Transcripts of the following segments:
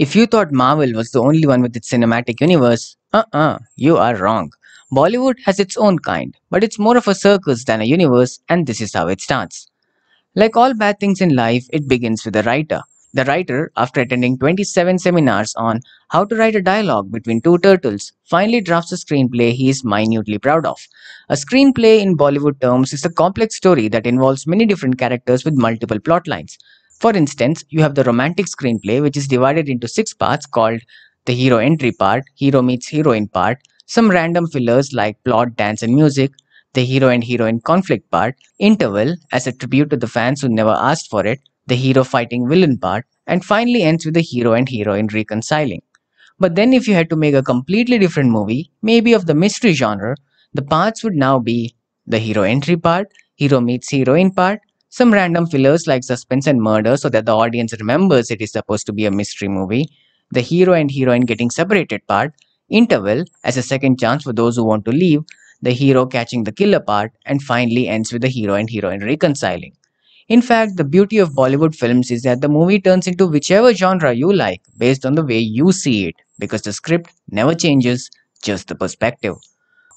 If you thought Marvel was the only one with its cinematic universe, you are wrong. Bollywood has its own kind, but it's more of a circus than a universe, and this is how it starts. Like all bad things in life, it begins with a writer. The writer, after attending 27 seminars on how to write a dialogue between two turtles, finally drafts a screenplay he is minutely proud of. A screenplay in Bollywood terms is a complex story that involves many different characters with multiple plot lines. For instance, you have the romantic screenplay, which is divided into six parts called the hero entry part, hero meets heroine part, some random fillers like plot, dance, and music, the hero and heroine conflict part, interval as a tribute to the fans who never asked for it, the hero fighting villain part, and finally ends with the hero and heroine reconciling. But then, if you had to make a completely different movie, maybe of the mystery genre, the parts would now be the hero entry part, hero meets heroine part, some random fillers like suspense and murder so that the audience remembers it is supposed to be a mystery movie, the hero and heroine getting separated part, interval as a second chance for those who want to leave, the hero catching the killer part, and finally ends with the hero and heroine reconciling. In fact, the beauty of Bollywood films is that the movie turns into whichever genre you like based on the way you see it, because the script never changes, just the perspective.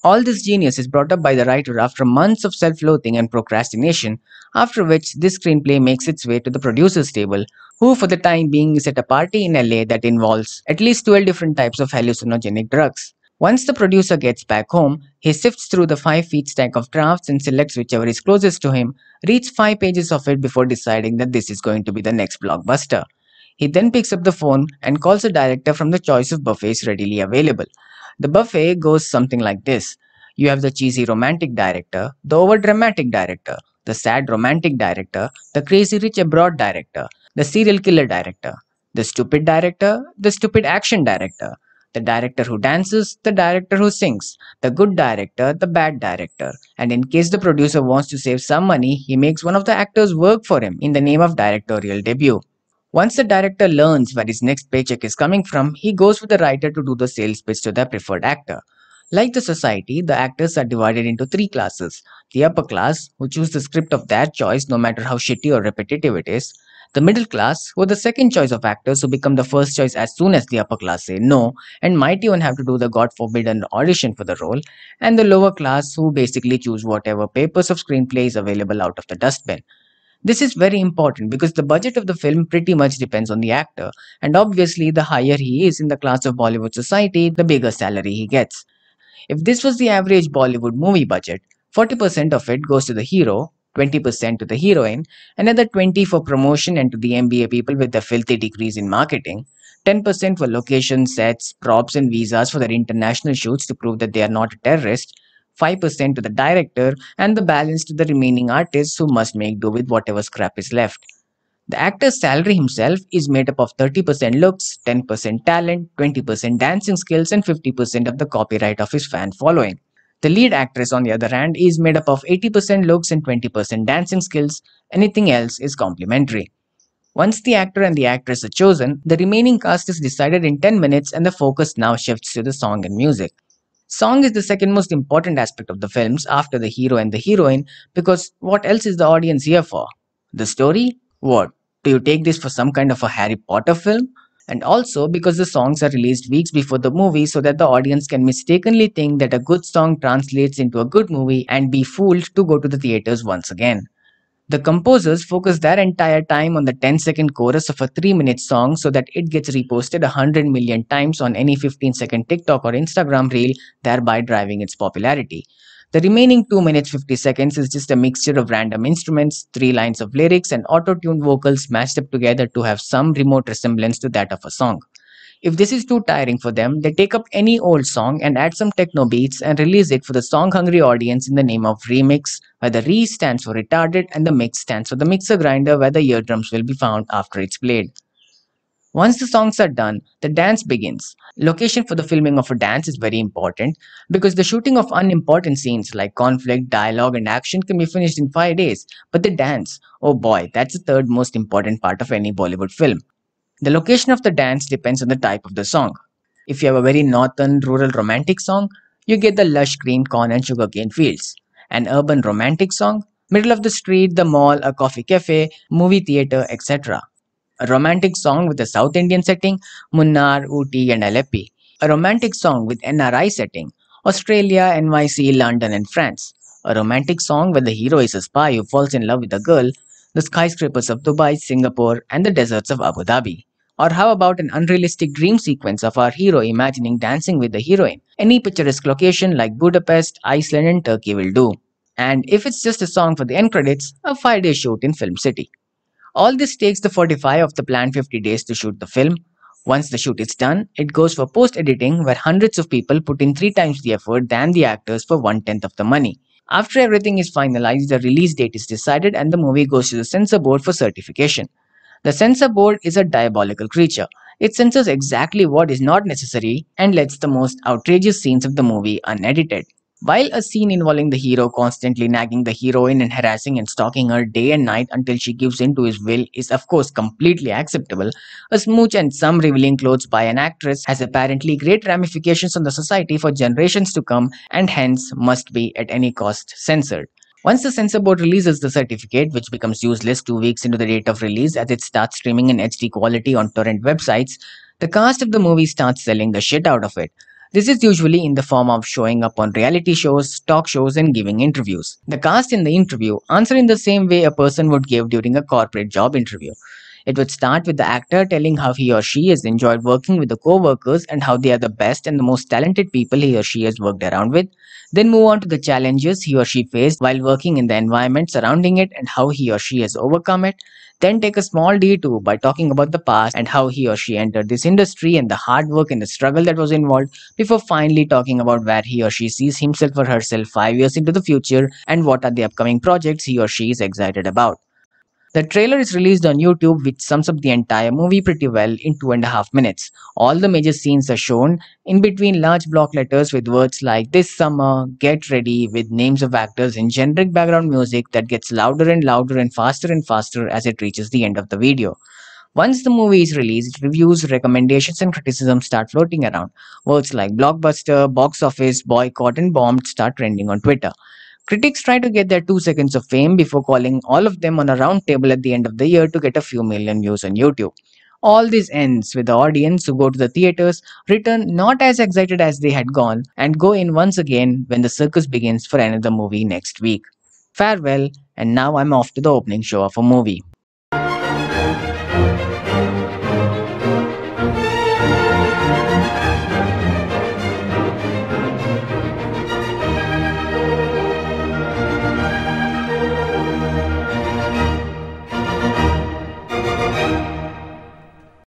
All this genius is brought up by the writer after months of self loathing and procrastination, after which this screenplay makes its way to the producer's table, who, for the time being, is at a party in LA that involves at least 12 different types of hallucinogenic drugs. Once the producer gets back home, he sifts through the 5 feet stack of drafts and selects whichever is closest to him, reads 5 pages of it before deciding that this is going to be the next blockbuster. He then picks up the phone and calls a director from the choice of buffets readily available. The buffet goes something like this. You have the cheesy romantic director, the over dramatic director, the sad romantic director, the crazy rich abroad director, the serial killer director, the stupid action director, the director who dances, the director who sings, the good director, the bad director. And in case the producer wants to save some money, he makes one of the actors work for him in the name of directorial debut. Once the director learns where his next paycheck is coming from, he goes with the writer to do the sales pitch to their preferred actor. Like the society, the actors are divided into three classes: the upper class, who choose the script of their choice no matter how shitty or repetitive it is; the middle class, who are the second choice of actors who become the first choice as soon as the upper class say no, and might even have to do the god forbidden audition for the role; and the lower class, who basically choose whatever papers of screenplay is available out of the dustbin. This is very important because the budget of the film pretty much depends on the actor, and obviously, the higher he is in the class of Bollywood society, the bigger salary he gets. If this was the average Bollywood movie budget, 40% of it goes to the hero, 20% to the heroine, another 20 for promotion and to the MBA people with their filthy degrees in marketing, 10% for location sets, props and visas for their international shoots to prove that they are not a terrorist, 5% to the director, and the balance to the remaining artists who must make do with whatever scrap is left. The actor's salary himself is made up of 30% looks, 10% talent, 20% dancing skills, and 50% of the copyright of his fan following. The lead actress, on the other hand, is made up of 80% looks and 20% dancing skills. Anything else is complimentary. Once the actor and the actress are chosen, the remaining cast is decided in 10 minutes and the focus now shifts to the song and music. Song is the second most important aspect of the films after the hero and the heroine because what else is the audience here for? The story? What? Do you take this for some kind of a Harry Potter film? And also because the songs are released weeks before the movie so that the audience can mistakenly think that a good song translates into a good movie and be fooled to go to the theaters once again. The composers focus their entire time on the 10-second chorus of a 3-minute song so that it gets reposted 100 million times on any 15-second TikTok or Instagram reel, thereby driving its popularity. The remaining 2 minutes 50 seconds is just a mixture of random instruments, 3 lines of lyrics, and auto-tuned vocals mashed up together to have some remote resemblance to that of a song. If this is too tiring for them, they take up any old song and add some techno beats and release it for the song hungry audience in the name of remix, where the re stands for retarded and the mix stands for the mixer grinder where the eardrums will be found after it's played. Once the songs are done, the dance begins. Location for the filming of a dance is very important because the shooting of unimportant scenes like conflict, dialogue, and action can be finished in 5 days. But the dance, oh boy, that's the third most important part of any Bollywood film. The location of the dance depends on the type of the song. If you have a very northern, rural romantic song, you get the lush green corn and sugarcane fields. An urban romantic song, middle of the street, the mall, a coffee cafe, movie theater, etc. A romantic song with a South Indian setting, Munnar, Ooty, and Aleppi. A romantic song with NRI setting, Australia, NYC, London, and France. A romantic song where the hero is a spy who falls in love with a girl, the skyscrapers of Dubai, Singapore, and the deserts of Abu Dhabi. Or how about an unrealistic dream sequence of our hero imagining dancing with the heroine? Any picturesque location like Budapest, Iceland, and Turkey will do. And if it's just a song for the end credits, a 5-day shoot in Film City. All this takes the 45 of the planned 50 days to shoot the film. Once the shoot is done, it goes for post editing, where hundreds of people put in 3 times the effort than the actors for 1/10 of the money. After everything is finalized, the release date is decided and the movie goes to the censor board for certification. The censor board is a diabolical creature. It censors exactly what is not necessary and lets the most outrageous scenes of the movie unedited. While a scene involving the hero constantly nagging the heroine and harassing and stalking her day and night until she gives in to his will is of course completely acceptable, a smooch and some revealing clothes by an actress has apparently great ramifications on the society for generations to come and hence must be at any cost censored. Once the censor board releases the certificate, which becomes useless 2 weeks into the date of release as it starts streaming in HD quality on torrent websites, the cast of the movie starts selling the shit out of it. This is usually in the form of showing up on reality shows, talk shows, and giving interviews. The cast in the interview answer in the same way a person would give during a corporate job interview. It would start with the actor telling how he or she has enjoyed working with the co workers and how they are the best and the most talented people he or she has worked around with. Then move on to the challenges he or she faced while working in the environment surrounding it and how he or she has overcome it. Then take a small detour by talking about the past and how he or she entered this industry and the hard work and the struggle that was involved before finally talking about where he or she sees himself or herself 5 years into the future and what are the upcoming projects he or she is excited about. The trailer is released on YouTube, which sums up the entire movie pretty well in 2.5 minutes. All the major scenes are shown in between large block letters with words like this summer, get ready, with names of actors and generic background music that gets louder and faster as it reaches the end of the video. Once the movie is released, reviews, recommendations, and criticisms start floating around. Words like blockbuster, box office, boycott, and bombed start trending on Twitter. Critics try to get their 2 seconds of fame before calling all of them on a round table at the end of the year to get a few million views on YouTube. All this ends with the audience who go to the theaters return not as excited as they had gone and go in once again when the circus begins for another movie next week. Farewell, and now I'm off to the opening show of a movie.